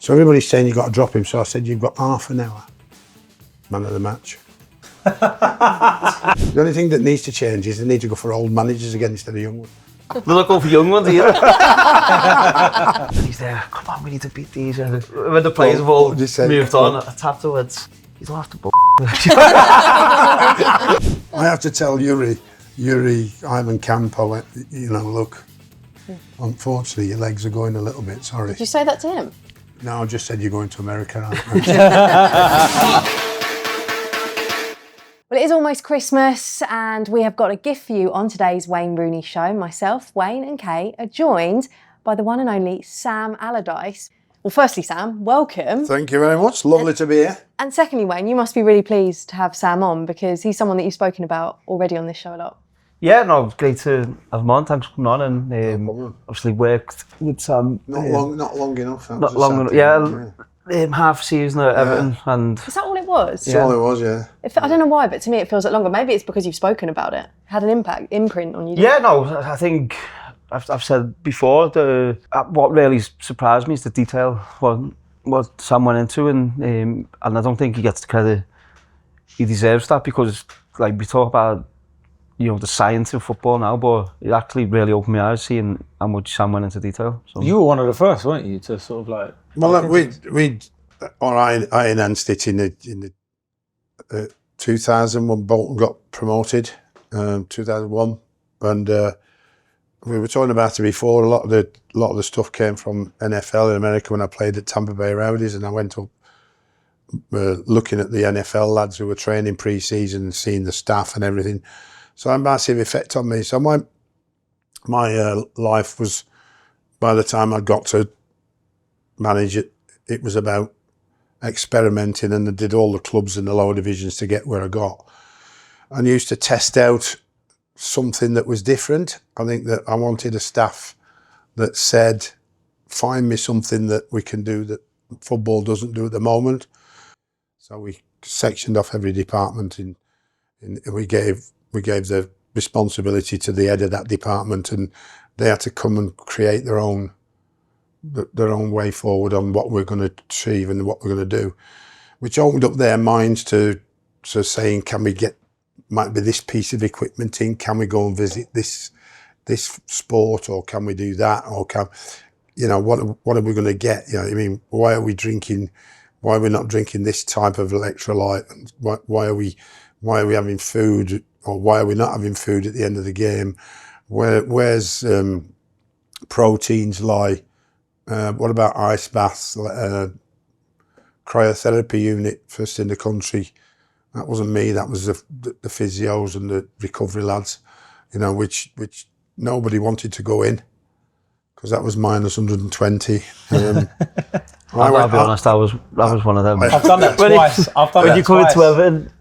So everybody's saying you've got to drop him, so I said, you've got half an hour. Man of the match. The only thing that needs to change is they need to go for old managers again instead of young ones. They're not going for young ones either. He's there, come on, we need to beat these. And when the players have all moved on, I tapped the words, you don't have to I have to tell Yuri Ivan Campo, you know, look, unfortunately your legs are going a little bit, sorry. Did you say that to him? No, I just said you're going to America, aren't you? Well, it is almost Christmas and we have got a gift for you on today's Wayne Rooney show. Myself, Wayne and Kay are joined by the one and only Sam Allardyce. Well, firstly, Sam, welcome. Thank you very much. Lovely to be here. And secondly, Wayne, you must be really pleased to have Sam on because he's someone that you've spoken about already on this show a lot. Yeah, no, it's great to have him on. Thanks for coming on and obviously worked with Sam. Not long enough. Not long enough, yeah. Half season at Everton and... Is that all it was? That's all it was, yeah. I don't know why, but to me it feels like longer. Maybe it's because you've spoken about it. Had an imprint on you. Yeah, no, I think I've said before, what really surprised me is the detail what Sam went into, and I don't think he gets the credit he deserves that, because like we talk about, you know, the science in football now, but it actually really opened my eyes seeing how much Sam went into detail. So. You were one of the first, weren't you, to sort of like... Well, I enhanced it in the 2000 when Bolton got promoted, 2001, and we were talking about it before. A lot of the stuff came from NFL in America when I played at Tampa Bay Rowdies, and I went up looking at the NFL lads who were training pre-season and seeing the staff and everything. So it had a massive effect on me. So my life was, by the time I got to manage it, it was about experimenting, and I did all the clubs in the lower divisions to get where I got. And used to test out something that was different. I think that I wanted a staff that said, find me something that we can do that football doesn't do at the moment. So we sectioned off every department and we gave the responsibility to the head of that department, and they had to come and create their own way forward on what we're going to achieve and what we're going to do, which opened up their minds to saying, can we get, might be this piece of equipment in, can we go and visit this sport, or can we do that, or can, you know, what are we going to get? You know, I mean, why are we not drinking this type of electrolyte, and why are we having food, or why are we not having food at the end of the game? Where's proteins lie? What about ice baths? Cryotherapy unit, first in the country. That wasn't me, that was the physios and the recovery lads, you know, which nobody wanted to go in, because that was minus 120. I'll be honest, that was one of them. I've done that twice. When you come into Everton,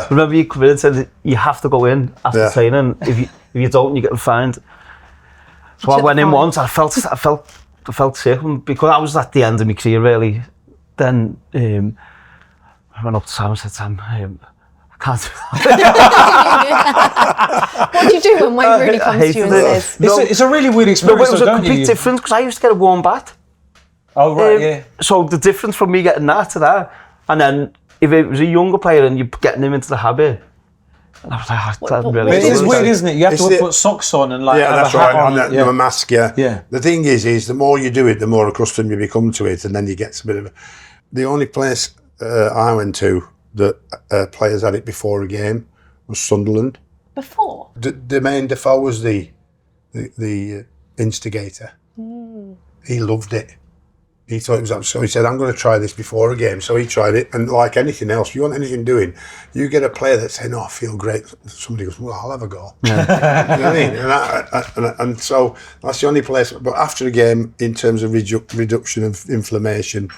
remember you come in and said you have to go in after training. If you don't, you get fined. So I went in once. I felt sick, because I was at the end of my career really. Then I went up to Sam and said, Sam, I can't do that. What do you do when Wayne Rooney comes to you and says? It's a really weird experience. No, it was a complete difference, because I used to get a warm bath. Oh, right, yeah. So the difference from me getting that to that, and then if it was a younger player and you're getting him into the habit, and I was like, that really It is weird, isn't it? You have to put socks on and like have that's a hat right, on. and a mask, Yeah. The thing is the more you do it, the more accustomed you become to it, and then you get a bit of the only place I went to that players had it before a game was Sunderland. Before? Jermaine Defoe was the instigator. He loved it. He thought it was, so he said, I'm going to try this before a game. So he tried it, and like anything else, if you want anything doing, you get a player that's saying, oh, I feel great. Somebody goes, well, I'll have a go. Yeah. You know what I mean? And so that's the only place. But after a game, in terms of reduction of inflammation,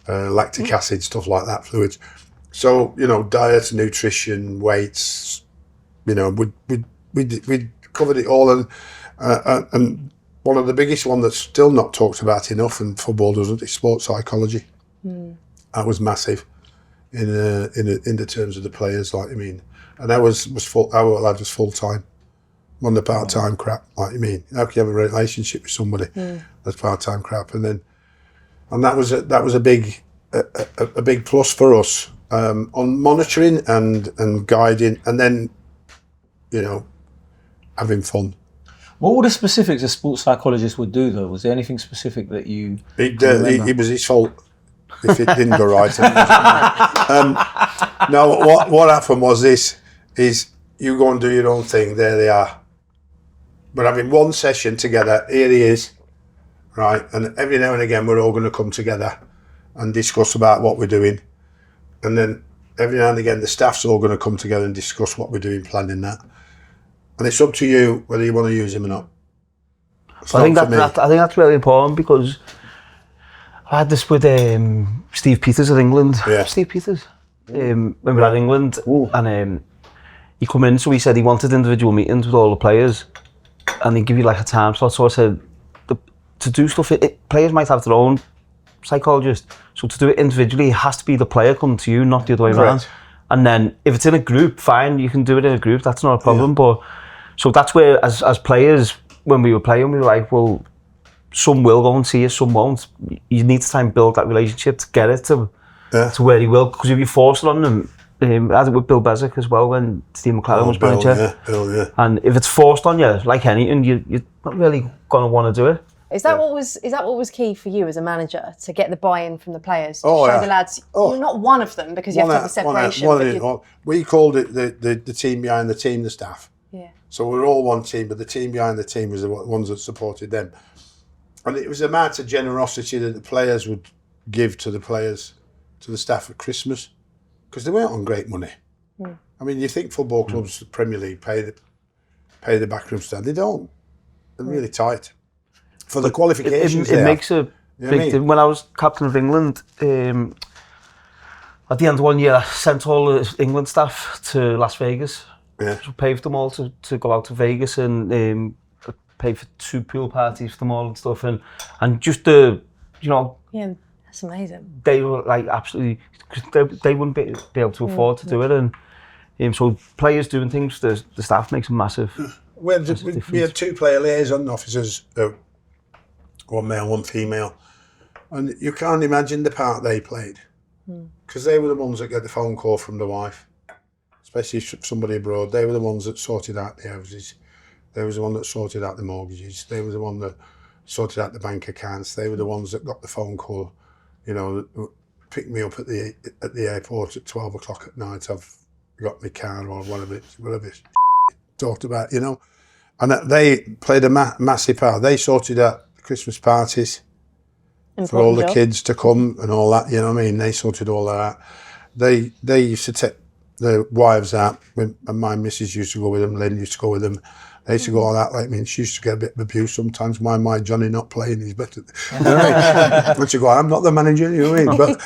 lactic acid, stuff like that, fluids. So, you know, diet, nutrition, weights, you know, we covered it all. And one of the biggest one that's still not talked about enough, and football doesn't, is sports psychology. That was massive in the terms of the players, like, I mean, and that was full. Our lad was full time, on the part time crap, like, I mean, how can you have a relationship with somebody that's part time crap? And then and that was a big plus for us on monitoring and guiding, and then having fun. What were the specifics a sports psychologist would do, though? Was there anything specific that you? It was his fault if it didn't go right. No, what happened was this: is you go and do your own thing. There they are. We're having one session together. Here he is, right? And every now and again, we're all going to come together and discuss about what we're doing. And then every now and again, the staff's all going to come together and discuss what we're doing, planning that. And it's up to you whether you want to use him or not. I think that's really important, because I had this with Steve Peters at England. Yeah. Steve Peters. When we were at England, and he come in, so he said he wanted individual meetings with all the players, and he'd give you like a time slot. So I said, to do stuff, players might have their own psychologist. So to do it individually, it has to be the player coming to you, not the other way around. And then if it's in a group, fine, you can do it in a group. That's not a problem. But so that's where, as players, when we were playing, we were like, well, some will go and see you, some won't. You need to try and build that relationship to get it to where he will. Because if you force it on them, I did with Bill Bezic as well when Steve McLaren was manager. Bill. And if it's forced on you, like anything, you're not really going to want to do it. Is that what was key for you as a manager, to get the buy-in from the players? To show the lads, you're not one of them, because you have to have the separation. We called it the team behind the team, the staff. Yeah. So we're all one team, but the team behind the team was the ones that supported them. And it was the amount of generosity that the players would give to the staff at Christmas, because they weren't on great money. I mean, you think football clubs, the Premier League, pay the backroom staff. They don't. They're really tight. For the qualifications, it makes a big difference. When I was captain of England, at the end of one year, I sent all the England staff to Las Vegas. Yeah. So paid for them all to go out to Vegas, and paid for 2 pool parties for them all and stuff, and just Yeah, that's amazing. They were like absolutely, because they wouldn't be able to afford to do it, and so players doing things to the staff makes a massive. We had 2 player liaison officers, one male, one female, and you can't imagine the part they played, because they were the ones that get the phone call from the wife, especially if somebody abroad. They were the ones that sorted out the houses. They was the one that sorted out the mortgages. They were the one that sorted out the bank accounts. They were the ones that got the phone call, picked me up at the airport at 12 o'clock at night. I've got my car, or whatever talked about, And they played a massive part. They sorted out the Christmas parties for all the kids to come and all that, you know what I mean? They sorted all that out. They used to take the wives out, and my missus used to go with them, Lynn used to go with them. They used to go all that like me, and she used to get a bit of abuse sometimes. Why my Johnny not playing? He's better. You know what I mean? But you go, I'm not the manager, you know what I mean?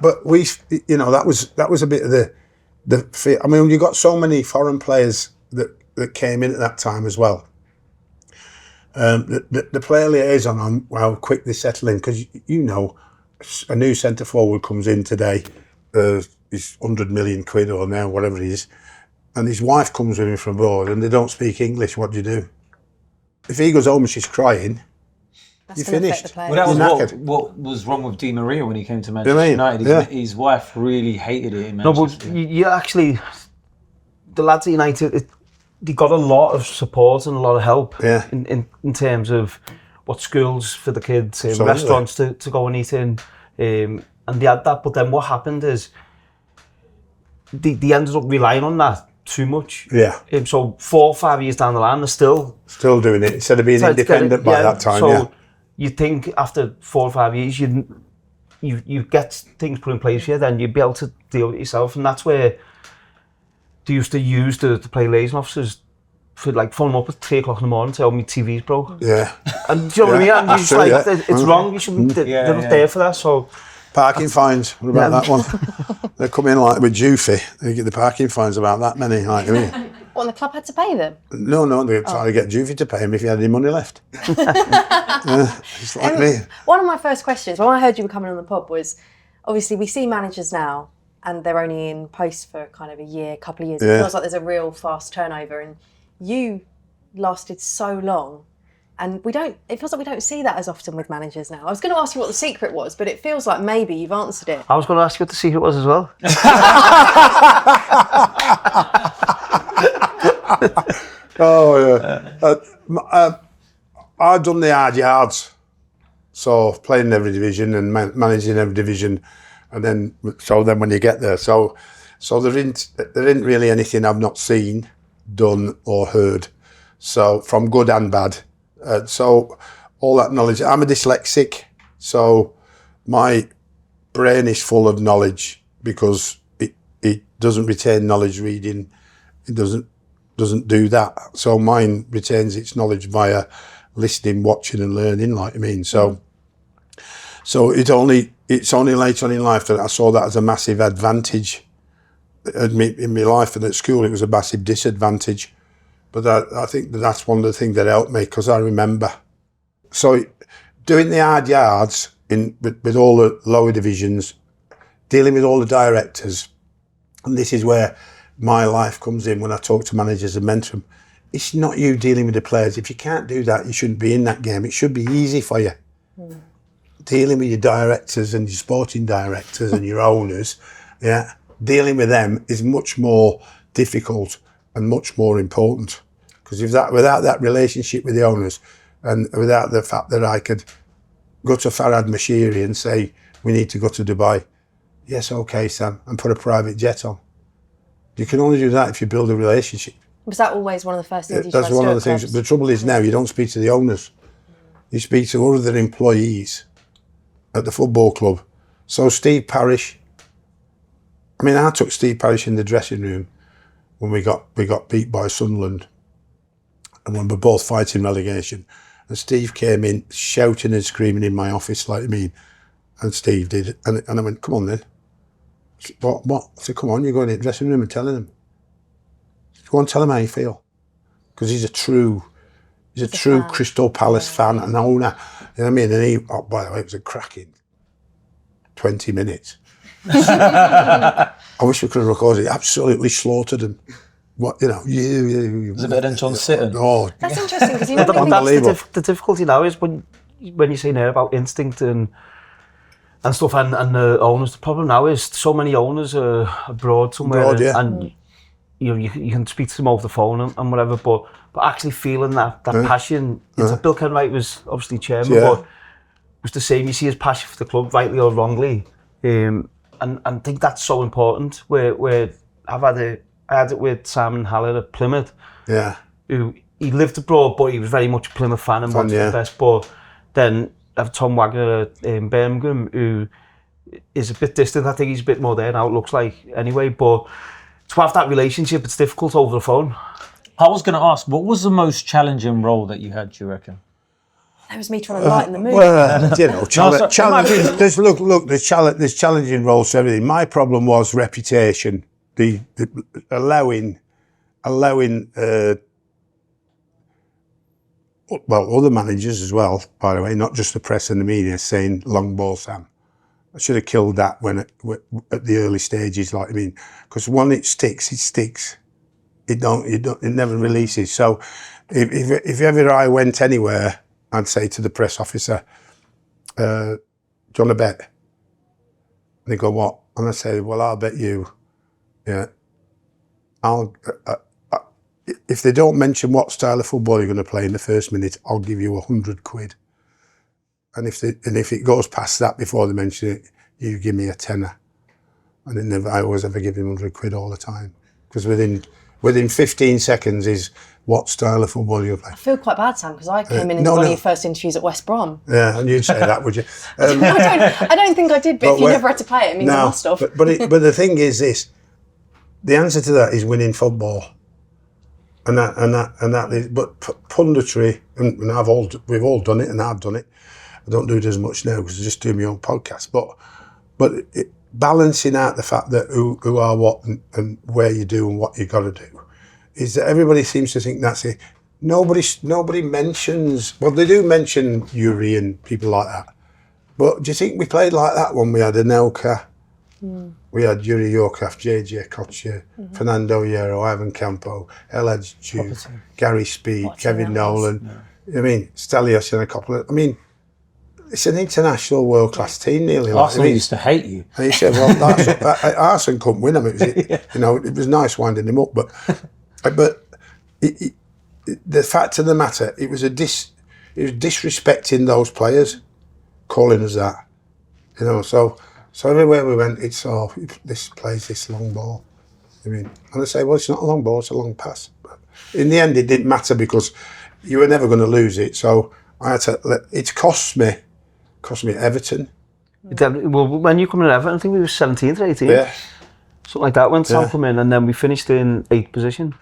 But we, that was a bit of the fear. I mean, you got so many foreign players that came in at that time as well. The player liaison on how quick they settle in, because a new centre forward comes in today, he's 100 million quid or now whatever it is, and his wife comes with him from abroad and they don't speak English. What do you do? If he goes home and she's crying, you're finished. Well, that was what was wrong with Di Maria when he came to Manchester United. His wife really hated it in Manchester. No, but you actually, the lads at United, they got a lot of support and a lot of help in terms of what schools for the kids, restaurants to go and eat in, and they had that. But then what happened is they ended up relying on that too much. Yeah. So 4 or 5 years down the line, they're still doing it instead of being independent by that time. So you think after 4 or 5 years, you get things put in place here, then you'd be able to deal with it yourself, and that's where they used to use the play liaison officers for like phone them up at 3 o'clock in the morning, tell me TV's broke. Yeah. And do you know what I mean? And you're just like, it's wrong. You shouldn't. They're not there for that. So. Parking fines. What about that one? They come in like with Diouf. They get the parking fines about that many. Like, I mean. What, and the club had to pay them? No, they were trying to get Diouf to pay him if he had any money left. It's like me. One of my first questions when I heard you were coming on the pod was, obviously we see managers now and they're only in post for kind of a year, couple of years. It feels like there's a real fast turnover, and you lasted so long And it feels like we don't see that as often with managers now. I was going to ask you what the secret was, but it feels like maybe you've answered it. I was going to ask you what the secret was as well. I've done the hard yards. So playing in every division and managing every division. And then when you get there, so there isn't really anything I've not seen, done or heard. So from good and bad. So all that knowledge. I'm a dyslexic, so my brain is full of knowledge because it doesn't retain knowledge reading. It doesn't do that. So mine retains its knowledge via listening, watching, and learning. Like I mean, so it's only later on in life that I saw that as a massive advantage. In my life and at school, it was a massive disadvantage. But I think that's one of the things that helped me because I remember. So doing the hard yards with all the lower divisions, dealing with all the directors, and this is where my life comes in when I talk to managers and mentor them. It's not you dealing with the players. If you can't do that, you shouldn't be in that game. It should be easy for you. Dealing with your directors and your sporting directors and your owners, dealing with them is much more difficult and much more important, because without that relationship with the owners and without the fact that I could go to Farhad Mashiri and say, we need to go to Dubai. Yes, okay, Sam, and put a private jet on. You can only do that if you build a relationship. Was that always one of the first things you That's one of the things. The trouble is now you don't speak to the owners. You speak to other employees at the football club. So Steve Parish, I took Steve Parish in the dressing room when we got beat by Sunderland, and when we're both fighting relegation, and Steve came in shouting and screaming in my office like me, and Steve did, and I went, come on then. What? I said, come on, you're going in the dressing room and telling him. Go and tell him how you feel, because he's a true Crystal Palace fan and owner. You know what I mean? And he, by the way, it was a cracking 20 minutes. I wish we could have recorded it. Absolutely slaughtered him. What, It was a bit of John Sitton. Oh, that's interesting because you unbelievable. The difficulty now is when you say now about instinct and stuff and the owners. The problem now is so many owners are abroad somewhere, and you can speak to them over the phone and whatever, but actually feeling that passion. Bill Kenwright was obviously chairman, but was the same. You see his passion for the club, rightly or wrongly. And I think that's so important. Where I had it with Simon Haller at Plymouth. Yeah. Who he lived abroad, but he was very much a Plymouth fan and wanted the best. But then I have Tom Wagner in Birmingham, who is a bit distant. I think he's a bit more there now, it looks like, anyway. But to have that relationship, it's difficult over the phone. I was going to ask, what was the most challenging role that you had, do you reckon? That was me trying to lighten the mood. Well, challenging. There's challenging roles to everything. My problem was reputation. The allowing other managers as well, by the way, not just the press and the media, saying long ball Sam. I should have killed that at the early stages, because when it sticks, it sticks. It never releases. So if ever I went anywhere, I'd say to the press officer, do you want to bet? And they go, what? And I say, well, I'll bet you. Yeah. If they don't mention what style of football you're going to play in the first minute, I'll give you £100. And if it goes past that before they mention it, you give me a tenner. And I always ever give him £100 all the time, because within 15 seconds is what style of football you play. I feel quite bad, Sam, because I came in one of your first interviews at West Brom. Yeah, and you'd say that, would you? I don't think I did, but if you never had to play it, it means I must have. But the thing is this: the answer to that is winning football, and that is. But punditry, and we've all done it, and I've done it. I don't do it as much now because I just do my own podcast. But balancing out the fact that who are what and where you do and what you got to do, is that everybody seems to think that's it. Nobody mentions. Well, they do mention Yuri and people like that. But do you think we played like that when we had Anelka? We had Yuri Yorkcraft, JJ Kocher, Fernando Hierro, Ivan Campo, El Hadji Diouf, Gary Speed, Kevin Nolan. I mean, Stelios and a couple of. I mean, it's an international world-class team, nearly. Arsenal used to hate you. And he said, "Well, Arsenal couldn't win them. It was nice winding them up, but the fact of the matter, it was disrespecting those players, calling us that. So everywhere we went, it's this plays this long ball. I mean, and I say, well, it's not a long ball, it's a long pass. But in the end, it didn't matter because you were never going to lose it. So I had to. It cost me Everton. Well, when you come in at Everton, I think we were 17th or 18th. Yeah. Something like that when Sam come in, and then we finished in 8th position.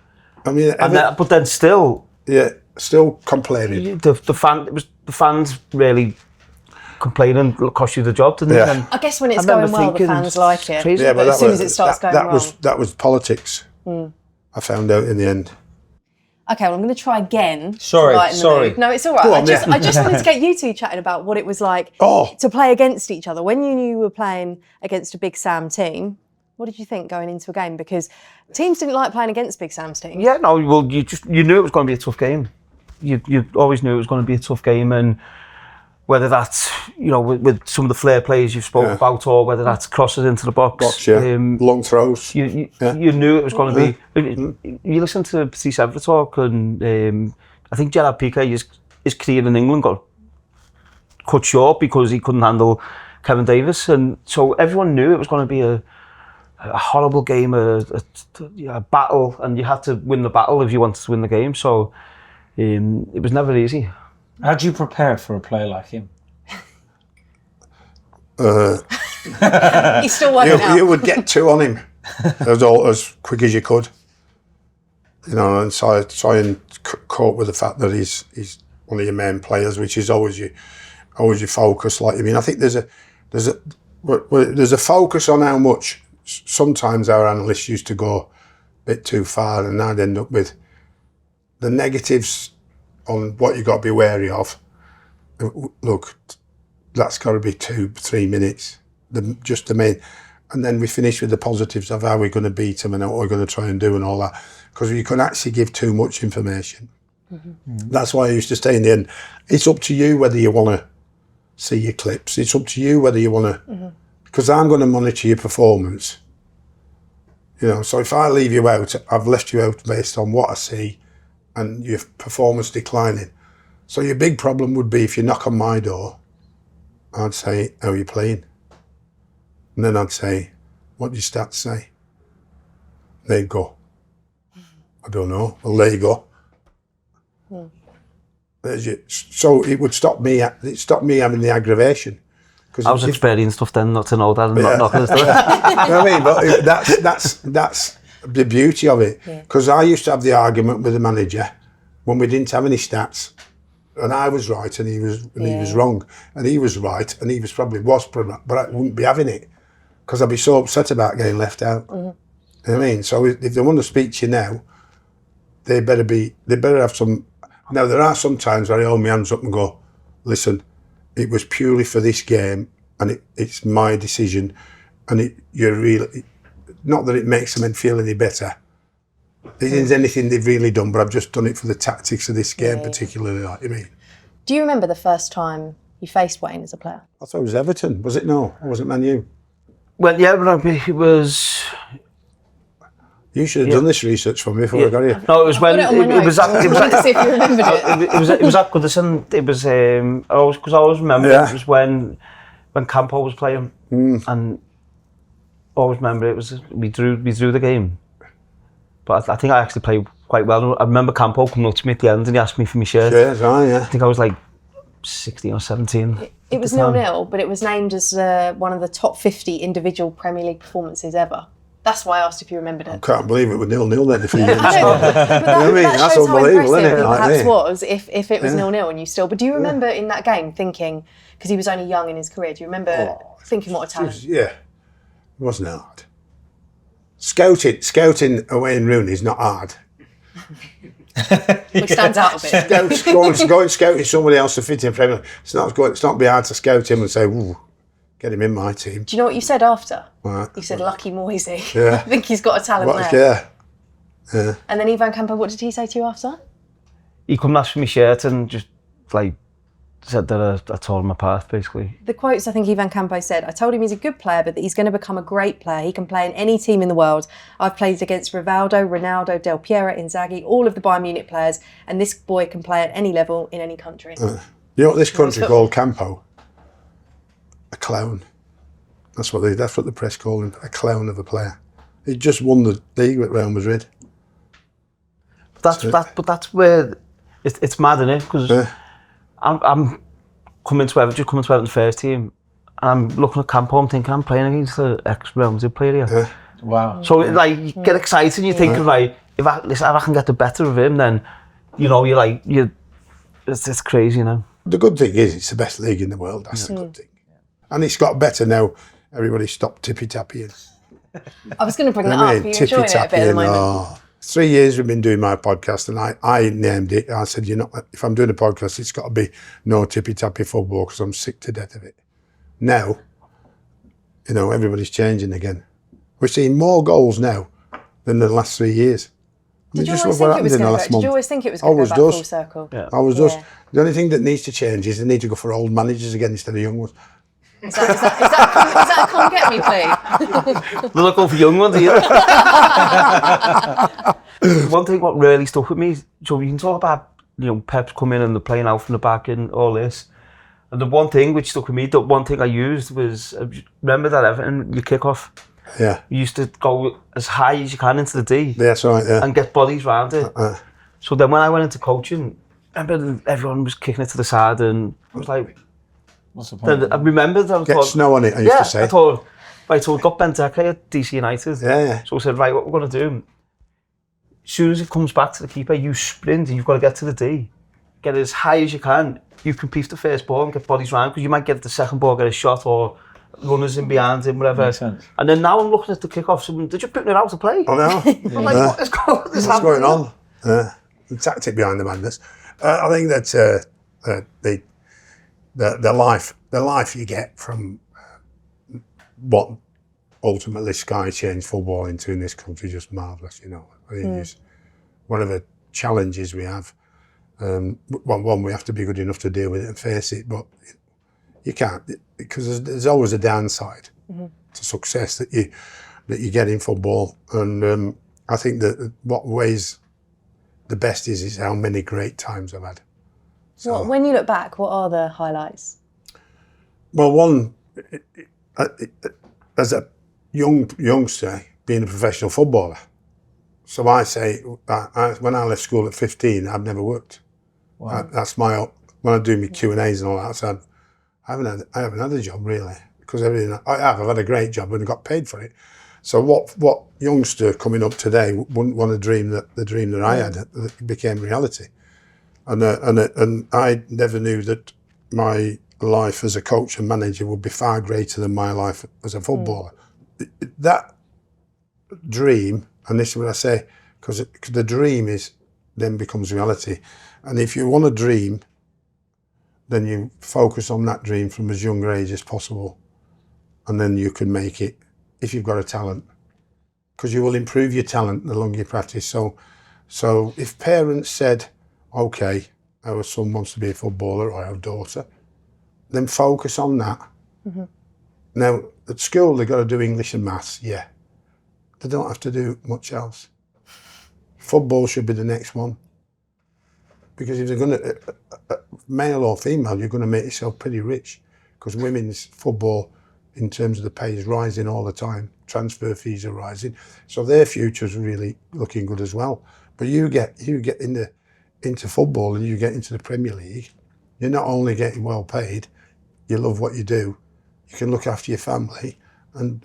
I mean, but then still. Yeah, still complaining. The fans really complaining cost you the job, didn't it? I guess when it's going well, the fans like it. Crazy. Yeah, but as soon as it starts going wrong. That was politics. I found out in the end. Okay, well, I'm going to try again. Sorry. No, it's all right. I just wanted to get you two chatting about what it was like to play against each other. When you knew you were playing against a Big Sam team, what did you think going into a game? Because teams didn't like playing against Big Sam's team. Yeah, no, well, you knew it was going to be a tough game. You always knew it was going to be a tough game, and whether that's, with some of the flair plays you've spoken about, or whether that's crosses into the box. Long throws. You knew it was going to be. You listen to Patrice Evra talk, and I think Gerard Piqué, his career in England got cut short because he couldn't handle Kevin Davis, and so everyone knew it was going to be a horrible game, a battle, and you had to win the battle if you wanted to win the game. So it was never easy. How do you prepare for a player like him? He's still working out. You would get two on him as quick as you could, and try and cope with the fact that he's one of your main players, which is always your focus. I think there's a focus on how much. Sometimes our analysts used to go a bit too far, and I'd end up with the negatives on what you've got to be wary of. Look, that's got to be 2-3 minutes, just the main. And then we finish with the positives of how we're going to beat them and what we're going to try and do and all that. Because you can actually give too much information. That's why I used to say in the end, it's up to you whether you want to see your clips. It's up to you whether you want to... Because I'm going to monitor your performance. So if I leave you out, I've left you out based on what I see and your performance declining. So your big problem would be if you knock on my door, I'd say, how are you playing? And then I'd say, what do your stats say? They'd go, I don't know. Well, there you go. So it would stop me having the aggravation. I was experienced enough then not to know that and not knocking us down. You know what I mean? But that's the beauty of it. Because I used to have the argument with the manager when we didn't have any stats, and I was right and he was wrong, and he was right and he was probably but I wouldn't be having it because I'd be so upset about getting left out. You know what I mean? So if they want to speak to you now, they better have some. Now there are some times where I hold my hands up and go, listen. It was purely for this game, and it's my decision, and you're really not that it makes them feel any better. It isn't anything they've really done, but I've just done it for the tactics of this game, particularly. Like I mean, do you remember the first time you faced Wayne as a player? I thought it was Everton. Was it? No, or was it Man U? Well, yeah, but it was. You should have done this research for me before I got here. No, it was when it was to see if you remembered it. It was at Goodison. It was I always remember it was when Campo was playing, and I always remember it was we drew the game, but I think I actually played quite well. I remember Campo coming up to me at the end and he asked me for my shirt. Yeah. I think I was like 16 or 17. It was 0-0, but it was named as one of the top 50 individual Premier League performances ever. That's why I asked if you remembered it. I can't believe it was 0-0 then if you didn't. That shows how impressive it perhaps was if it was 0-0 and you still... But do you remember in that game thinking, because he was only young in his career, do you remember thinking what a talent? It wasn't hard. Scouting away in Rooney is not hard. Which stands out a bit. Go and scouting somebody else to fit in Premier League. It's not be hard to scout him and say, ooh, get him in my team. Do you know what you said after? What? You said, lucky Moisey. Yeah. I think he's got a talent there. Yeah. And then Ivan Campo, what did he say to you after? He come and ask for my shirt and just like said that I tore him apart, basically. The quotes I think Ivan Campo said, I told him he's a good player, but that he's going to become a great player. He can play in any team in the world. I've played against Rivaldo, Ronaldo, Del Piero, Inzaghi, all of the Bayern Munich players, and this boy can play at any level in any country. You know what this country called Campo? A clown. That's what the press call him, a clown of a player. He just won the league with Real Madrid. But that's where it's mad, isn't it? Because I'm coming to Everton first team, and I'm looking at Campo, I'm thinking I'm playing against the ex-Real Madrid player here. Yeah. Wow. So like you get excited, and you're thinking like, if I can get the better of him, then it's crazy, you know. The good thing is it's the best league in the world. That's the good thing, and it's got better now. Everybody stopped tippy-tappying. I was going to bring that up. You're enjoying it a bit at the moment. 3 years we've been doing my podcast, and I named it. I said, if I'm doing a podcast, it's got to be no tippy-tappy football because I'm sick to death of it. Now, everybody's changing again. We're seeing more goals now than the last 3 years. Did you always think it was going to go back full circle? Yeah. I was just. The only thing that needs to change is they need to go for old managers again instead of young ones. Is that a come get me, please? They're looking for young ones here. One thing what really stuck with me, so you can talk about, Pep's coming and they're playing out from the back and all this. And the one thing which stuck with me, the one thing I used was, remember that Everton, your kick-off? Yeah. You used to go as high as you can into the D. That's right, yeah. And get bodies round it. So then when I went into coaching, I remember everyone was kicking it to the side and I was like, what's the point? I remembered that. Get snow on it, I used to say. I thought, right, so we've got Benteke at DC United. Yeah. So I said, right, what we're going to do, as soon as it comes back to the keeper, you sprint and you've got to get to the D. Get it as high as you can. You compete the first ball and get bodies round, because you might get the second ball, get a shot, or runners in behind him, whatever. Makes sense. And then now I'm looking at the kick-off, so they're just putting it out to play. I know. I'm like, what is going on? The tactic behind the madness. I think that the life you get from what ultimately Sky changed football into in this country is just marvellous, I think it's one of the challenges we have. One, we have to be good enough to deal with it and face it, but you can't, because there's always a downside to success that you get in football. And I think that what weighs the best is how many great times I've had. So, when you look back, what are the highlights? Well, one, as a youngster, being a professional footballer. So I say, when I left school at 15, I've never worked. Wow. That's when I do my Q&As and all that, so I haven't had a job really, because everything I've had a great job and got paid for it. So what youngster coming up today wouldn't want to dream the dream that I had that became reality, and I never knew that my life as a coach and manager would be far greater than my life as a footballer. That dream, and this is what I say, because the dream then becomes reality, and if you want a dream, then you focus on that dream from as young age as possible, and then you can make it if you've got a talent, because you will improve your talent the longer you practice. So if parents said, okay, our son wants to be a footballer, or our daughter, then focus on that. Now, at school, they've got to do English and maths, yeah. They don't have to do much else. Football should be the next one. Because if they're going to, male or female, you're going to make yourself pretty rich, because women's football, in terms of the pay, is rising all the time. Transfer fees are rising, so their future's really looking good as well. But you get into football and you get into the Premier League, you're not only getting well paid, you love what you do, you can look after your family and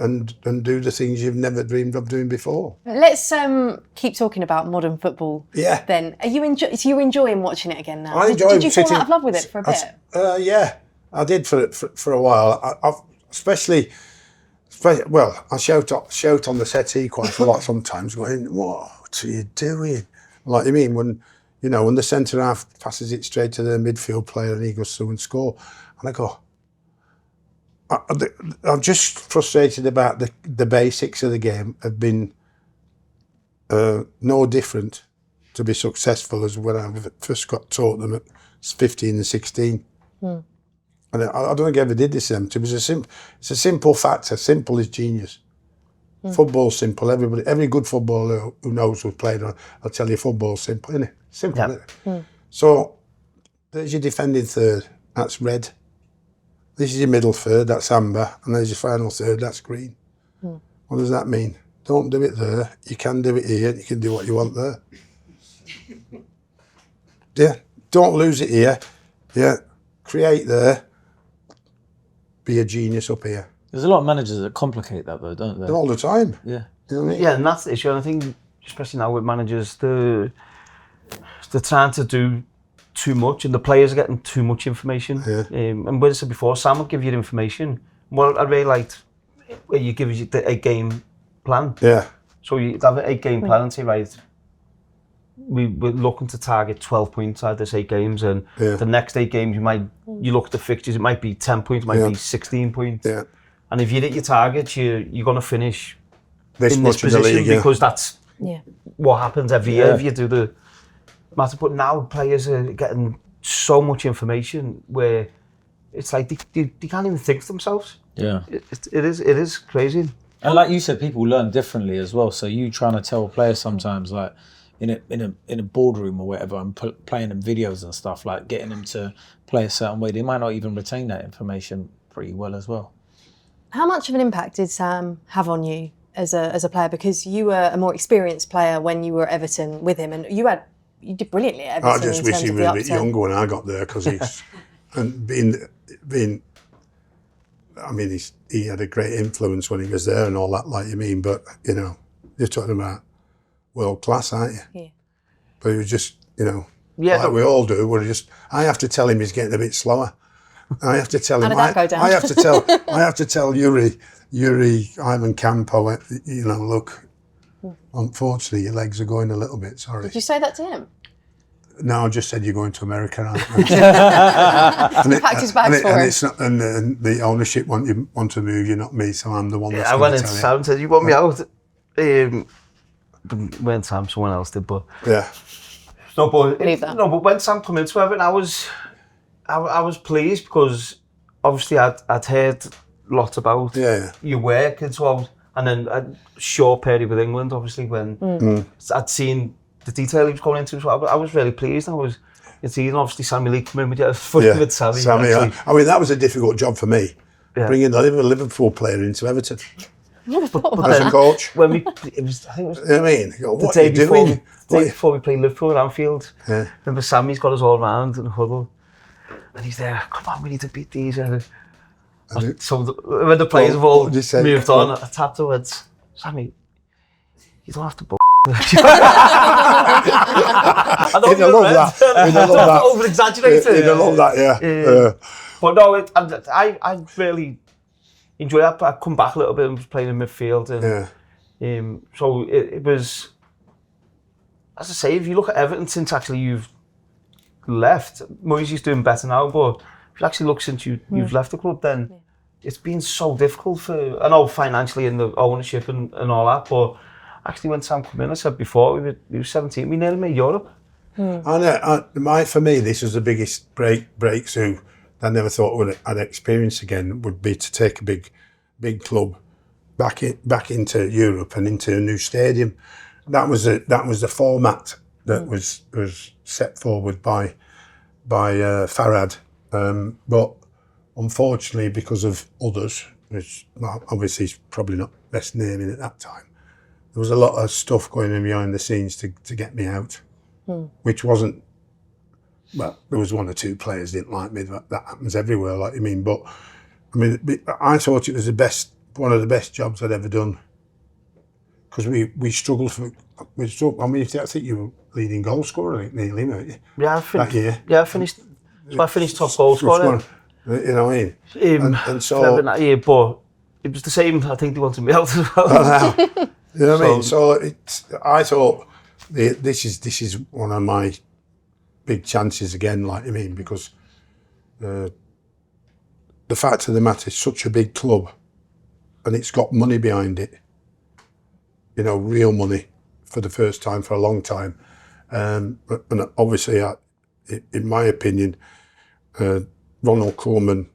do the things you've never dreamed of doing before. Let's keep talking about modern football. Yeah. Then, are you enjoying watching it again now? I enjoy. Did you fall out of love with it for a bit? Yeah, I did for a while. I've especially, well, I shout on the settee quite a lot sometimes, going, "What are you doing?" Like, you mean when the centre half passes it straight to the midfield player and he goes through and score, and I go, I'm just frustrated about the basics of the game have been no different to be successful as when I first got taught them at 15 and 16. And I don't think I ever did this to them. It's a simple factor. Simple is genius. Football's simple. Every good footballer who knows who's played on, I'll tell you, football's simple, isn't it? Simple, isn't it? So there's your defending third. That's red. This is your middle third. That's amber. And there's your final third. That's green. What does that mean? Don't do it there. You can do it here. You can do what you want there. Yeah. Don't lose it here. Yeah. Create there. Be a genius up here. There's a lot of managers that complicate that though, don't they? All the time. Yeah. You know what I mean? Yeah, and that's the issue. And I think, especially now with managers, they're trying to do too much, and the players are getting too much information. Yeah. And what I said before, Sam will give you the information. What I really liked, where you give you the 8-game plan. Yeah. So you have an 8-game plan and say, right, we're looking to target 12 points out of this 8 games, and the next 8 games you look at the fixtures, it might be 10 points, it might be 16 points. Yeah. And if you hit your targets, you're going to finish This in much this in the position league, because that's what happens every year if you do the matter. But now players are getting so much information where it's like they can't even think for themselves. Yeah. It is crazy. And like you said, people learn differently as well. So you trying to tell players sometimes, like in a boardroom or whatever, and playing them videos and stuff, like getting them to play a certain way, they might not even retain that information pretty well as well. How much of an impact did Sam have on you as a player? Because you were a more experienced player when you were at Everton with him, and you did brilliantly at Everton. I just wish he was a bit younger when I got there, because he's and being. I mean, he had a great influence when he was there and all that, like you mean. But you know, you're talking about world class, aren't you? Yeah. But he was just, you know, like we all do. I have to tell him he's getting a bit slower. I have to tell him. How did that go down? I have to tell Yuri Ivan Campo. You know, look. Unfortunately, your legs are going a little bit. Sorry. Did you say that to him? No, I just said you're going to America, aren't you? And packed his bags for him. It's not, and the ownership want to move you, not me. So I'm the one that's. I went into Sam and said, "You want me out?" When Sam, someone else did, but but when Sam came into Everton, I was pleased because obviously I'd heard lots about your work and so on, and then a short period with England, obviously when I'd seen the detail he was going into, so I was really pleased. It's obviously Sammy Lee coming in with with Sammy. I mean, that was a difficult job for me, bringing a Liverpool player into Everton. As a coach. When it was, I think it was I mean, what are you doing? The day before we played Liverpool at Anfield. Yeah. Remember Sammy's got us all round in the huddle. And he's there, come on, we need to beat these. When the players have all moved on, I tapped her and said, Sammy, you don't have to I don't love that. Over-exaggerated. You'd love that, yeah. But no, I really enjoyed it. I come back a little bit and was playing in midfield. And, so it was, as I say, if you look at Everton since actually you've left, Moisey's doing better now, but if you actually look since you've left the club, then it's been so difficult I know financially and the ownership and all that, but actually when Sam came in, I said before, we were 17, we nearly made Europe. For me, this was the biggest breakthrough I never thought I'd experience again, would be to take a big club back into Europe and into a new stadium. That was the format that was set forward by Farhad, but unfortunately, because of others, which obviously is probably not best naming at that time, there was a lot of stuff going on behind the scenes to get me out, which wasn't. Well, there was one or two players didn't like me. That happens everywhere, like you mean. But I mean, I thought it was one of the best jobs I'd ever done, because we struggled. I mean, I think you were leading goal scorer, nearly, weren't you? Yeah, that year. Yeah, I finished. So I finished top goal scorer. You know what I mean? And so that year, but it was the same. I think they wanted me out as well. You know what I mean? So I thought this is one of my big chances again, like you mean, because the fact of the matter, it's such a big club, and it's got money behind it. You know, real money for the first time for a long time, and obviously in my opinion, Ronald Koeman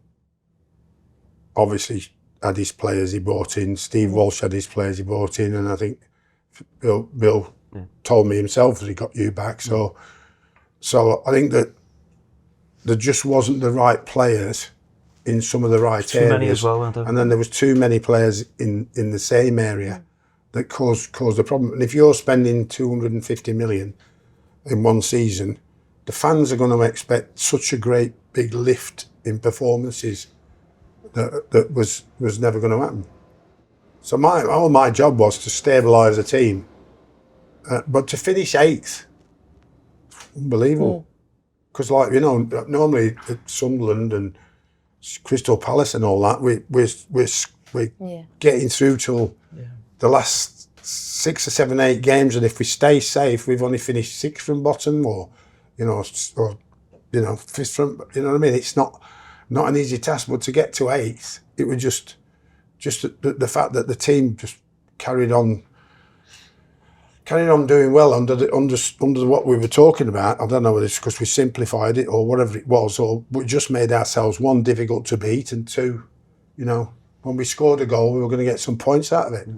obviously had his players he brought in. Steve Walsh had his players he brought in, and I think Bill told me himself that he got you back. So I think that there just wasn't the right players in some of the right too areas. many as well, weren't there? And then there was too many players in the same area that caused the problem. And if you're spending 250 million in one season, the fans are going to expect such a great big lift in performances that was never going to happen. So my job was to stabilise the team, but to finish 8th, unbelievable. Because normally at Sunderland and Crystal Palace and all that, we're getting through till the last 6 or 7, 8 games, and if we stay safe, we've only finished 6th from bottom, or 5th from. You know what I mean? It's not an easy task, but to get to 8th, it was just the fact that the team just carried on doing well under what we were talking about. I don't know whether it's because we simplified it or whatever it was, or we just made ourselves, 1, difficult to beat, and 2, when we scored a goal, we were going to get some points out of it.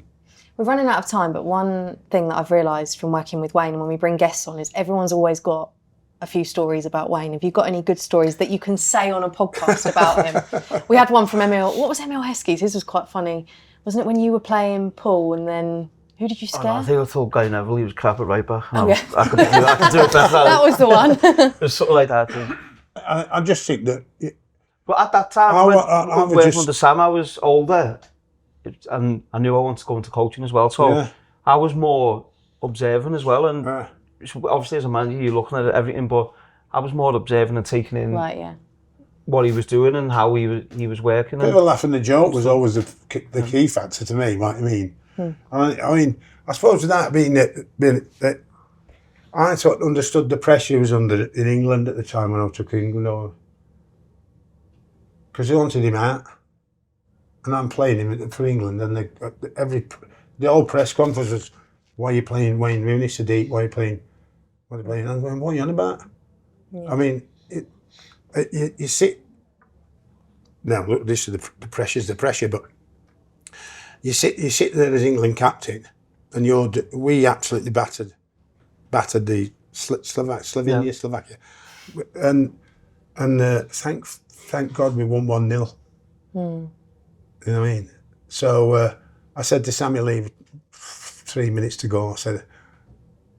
We're running out of time, but one thing that I've realised from working with Wayne and when we bring guests on is everyone's always got a few stories about Wayne. Have you got any good stories that you can say on a podcast about him? We had one from Emil. What was Emil Heskey's? His was quite funny. Wasn't it when you were playing pool and then who did you scare? I think I thought Guy Neville, he was crap at right back. Oh, yeah. I could do it better. That was the one. It was something like that. I just think that... But at that time, when working under Sam, I was older and I knew I wanted to go into coaching as well. So I was more observing as well. And obviously as a manager, you're looking at everything, but I was more observing and taking in what he was doing and how he was working. Bit of a laugh and the joke was always the key factor to me, what I mean. I mean, I suppose that being that I sort of understood the pressure he was under in England at the time when I took England over. Because they wanted him out. And I'm playing him for England, and the whole press conference was, why are you playing Wayne Rooney, Sadiq? Why are you playing? What are you playing? I'm going, what are you on about? I mean, you see. Now look, this is the pressure's the pressure, but you sit there as England captain, and we absolutely battered the Slovakia, and thank God we won 1-0. You know what I mean? So I said to Samuel Lee, 3 minutes to go, I said,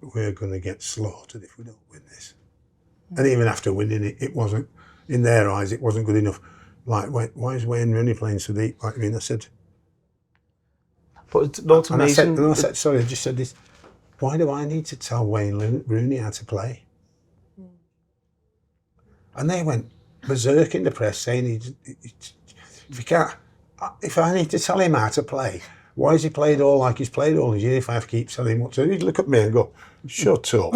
we're going to get slaughtered if we don't win this. And even after winning it, it wasn't, in their eyes, it wasn't good enough. Like, why is Wayne Rooney playing so deep? Like, I mean, I said... But it's not amazing. And I said, sorry, I just said this, why do I need to tell Wayne Rooney how to play? And they went berserk in the press saying, if I need to tell him how to play, why has he played all like he's played all his year if I have to keep telling him what to do? He'd look at me and go, shut up.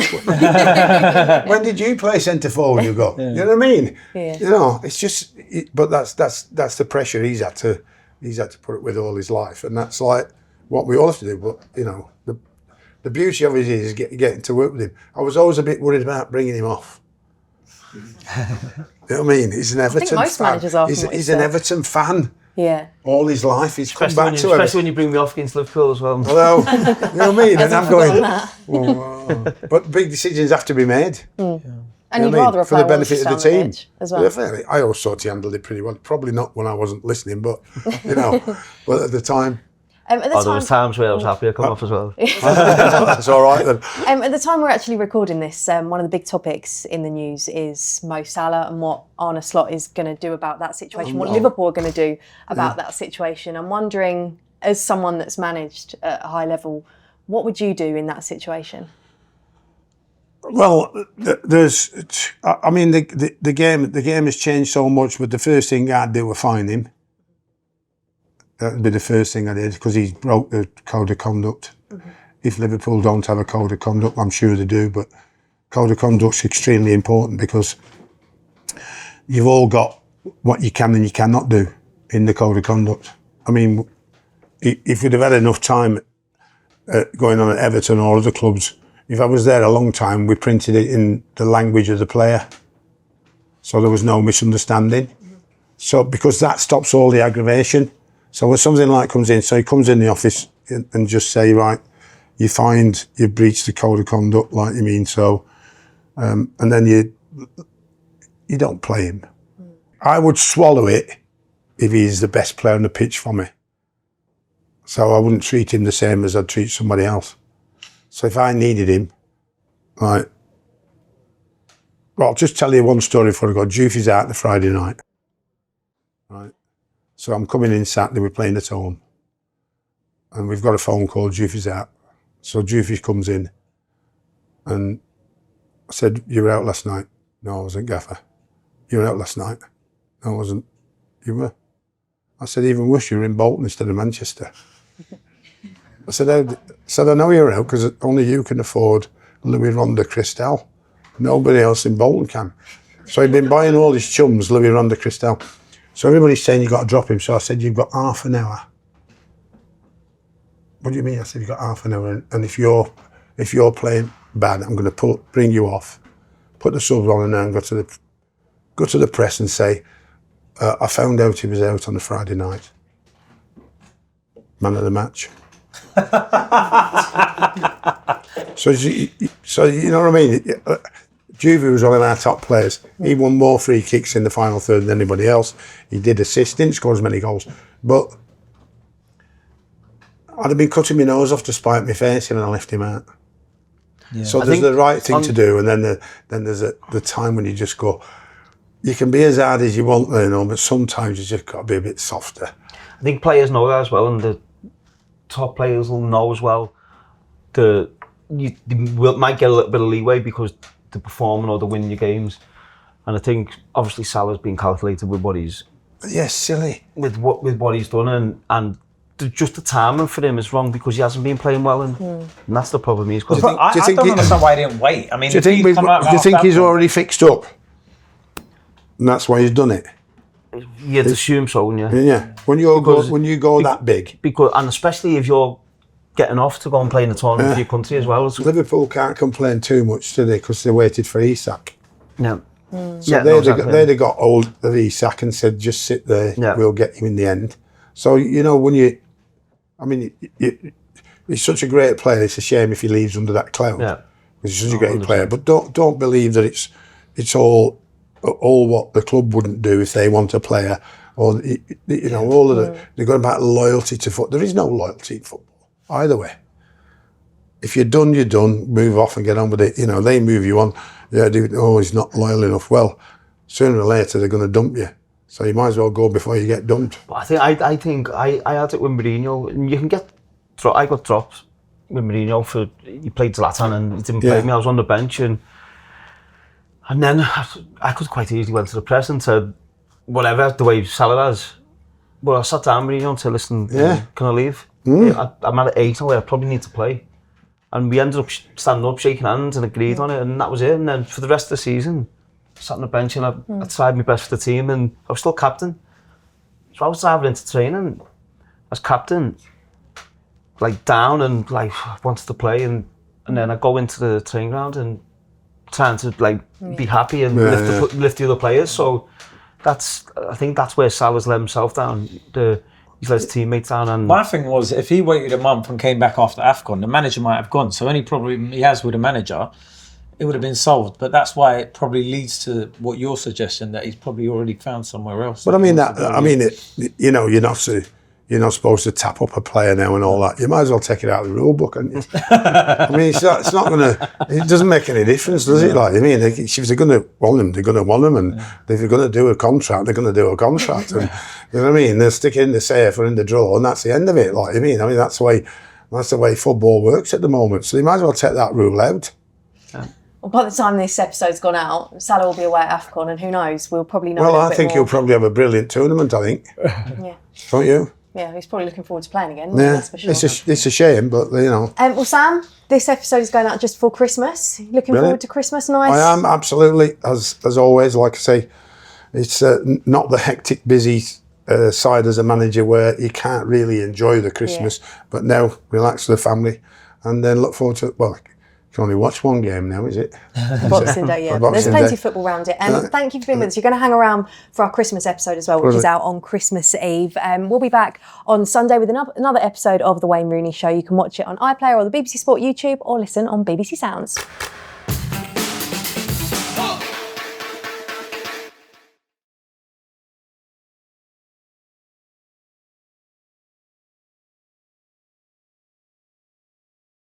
When did you play centre forward? You go, you know what I mean? Yeah. It's just, but that's the pressure he's had to put up with all his life, and that's like what we all have to do. But the beauty of it is getting to work with him. I was always a bit worried about bringing him off. You know what I mean? He's an Everton fan. Most managers are. He's an Everton fan. Yeah. All his life, he's come back to Everton. Especially when you bring me off against Liverpool as well. Well, you know what I mean? And I'm going, but big decisions have to be made. And you'd rather a for the player benefit of the team as well. I always thought he handled it pretty well. Probably not when I wasn't listening, but but at the time. There was times where I was happy to come off as well. That's all right then. At the time we're actually recording this, one of the big topics in the news is Mo Salah and what Arne Slot is going to do about that situation, what Liverpool are going to do about that situation. I'm wondering, as someone that's managed at a high level, what would you do in that situation? Well, the game has changed so much, but the first thing I'd do would fine him. That would be the first thing I did, because he's broke the code of conduct. If Liverpool don't have a code of conduct, I'm sure they do, but code of conduct's extremely important, because you've all got what you can and you cannot do in the code of conduct. I mean, if we'd have had enough time going on at Everton or other clubs, if I was there a long time, we printed it in the language of the player. so there was no misunderstanding. So because that stops all the aggravation. So when something like comes in, so he comes in the office and just say, right, you find you've breached the code of conduct, like you mean so, and then you don't play him. I would swallow it if he's the best player on the pitch for me. So I wouldn't treat him the same as I'd treat somebody else. So if I needed him, right, well, I'll just tell you one story before I go. Diouf is out the Friday night, right? So I'm coming in Saturday, we're playing at home. And we've got a phone call, Diouf is out. So Diouf comes in and I said, you were out last night? No, I wasn't, Gaffer. You were out last night? No, I wasn't. You were? I said, even worse, you were in Bolton instead of Manchester. I said, I know you're out because only you can afford Louis Ronda Cristal. Nobody else in Bolton can. So he'd been buying all his chums Louis Ronda Cristal. So everybody's saying you've got to drop him. So I said, you've got half an hour. What do you mean? I said, you've got half an hour. And if you're playing bad, I'm going to bring you off, put the subs on and then go to the press and say, I found out he was out on a Friday night. Man of the match. So you know what I mean? Diouf was one of our top players. He won more free kicks in the final third than anybody else. He did assist, didn't score as many goals. But I'd have been cutting my nose off to spite my face and I left him out. Yeah. So there's the right thing to do, and then there's the time when you just go, you can be as hard as you want, you know, but sometimes you just got to be a bit softer. I think players know that as well, and the top players will know as well that you might get a little bit of leeway because they're performing or they're winning your games. And I think obviously Salah's been calculated with what he's silly with what he's done, and just the timing for him is wrong because he hasn't been playing well, and that's the problem. I don't understand why he didn't wait. I mean, do you think he's already fixed up? And that's why he's done it. You'd assume so, wouldn't you? Yeah. When you go that big, and especially if you're getting off to go and play in the tournament for your country as well. Liverpool can't complain too much, do they? Because they waited for Isak. No. So they'd have got hold of Isak and said, just sit there, we'll get you in the end. So, you know, he's such a great player, it's a shame if he leaves under that cloud. Yeah. He's such a great player. But don't believe that it's all what the club wouldn't do if they want a player. Or, you know, all of they've got about loyalty to football. There is no loyalty in football, either way. If you're done, you're done. Move off and get on with it. You know, they move you on. Yeah, he's not loyal enough. Well, sooner or later, they're going to dump you. So you might as well go before you get dumped. But I think I had it with Mourinho, and you can get. I got dropped with Mourinho he played Zlatan and he didn't play me. I was on the bench and then I could quite easily went to the press and said whatever the way Salah has. But I sat down with Mourinho and said, listen, can I leave? I'm at 8 now. I probably need to play. And we ended up standing up, shaking hands, and agreed on it, and that was it. And then for the rest of the season, I sat on the bench and I tried my best for the team, and I was still captain. So I was driving into training as captain, like down and like wanted to play, and then I go into the training ground and trying to like be happy and lift the other players. So I think that's where Salah's let himself down. He's let his teammates down. And my thing was, if he waited a month and came back after AFCON, the manager might have gone. So any problem he has with the manager, it would have been solved. But that's why it probably leads to what you're suggesting, that he's probably already found somewhere else. But you know, you're not supposed to tap up a player now and all that. You might as well take it out of the rule book, and I mean, it's not going to. It doesn't make any difference, does it? Like, I mean, if they're going to want him, they're going to want him, and if they're going to do a contract, they're going to do a contract. And you know what I mean? They'll stick it in the safe or in the drawer, and that's the end of it. Like, I mean, that's the way football works at the moment. So you might as well take that rule out. Yeah. Well, by the time this episode's gone out, Salah will be away at AFCON, and who knows? We'll probably know. Well, I think he'll probably have a brilliant tournament. I think. Yeah. Don't you? Yeah, he's probably looking forward to playing again. Yeah, that's for sure. It's a shame, but you know. Well, Sam, this episode is going out just before Christmas. Looking forward to Christmas, nice? I am, absolutely. As always, like I say, it's not the hectic, busy side as a manager where you can't really enjoy the Christmas. But now, relax with the family, and then look forward to can only watch one game now, is it? Boxing Day, yeah. Boxing There's plenty Day. of football around it. And thank you for being with us. You're going to hang around for our Christmas episode as well, which is out on Christmas Eve. We'll be back on Sunday with another episode of The Wayne Rooney Show. You can watch it on iPlayer or the BBC Sport YouTube or listen on BBC Sounds.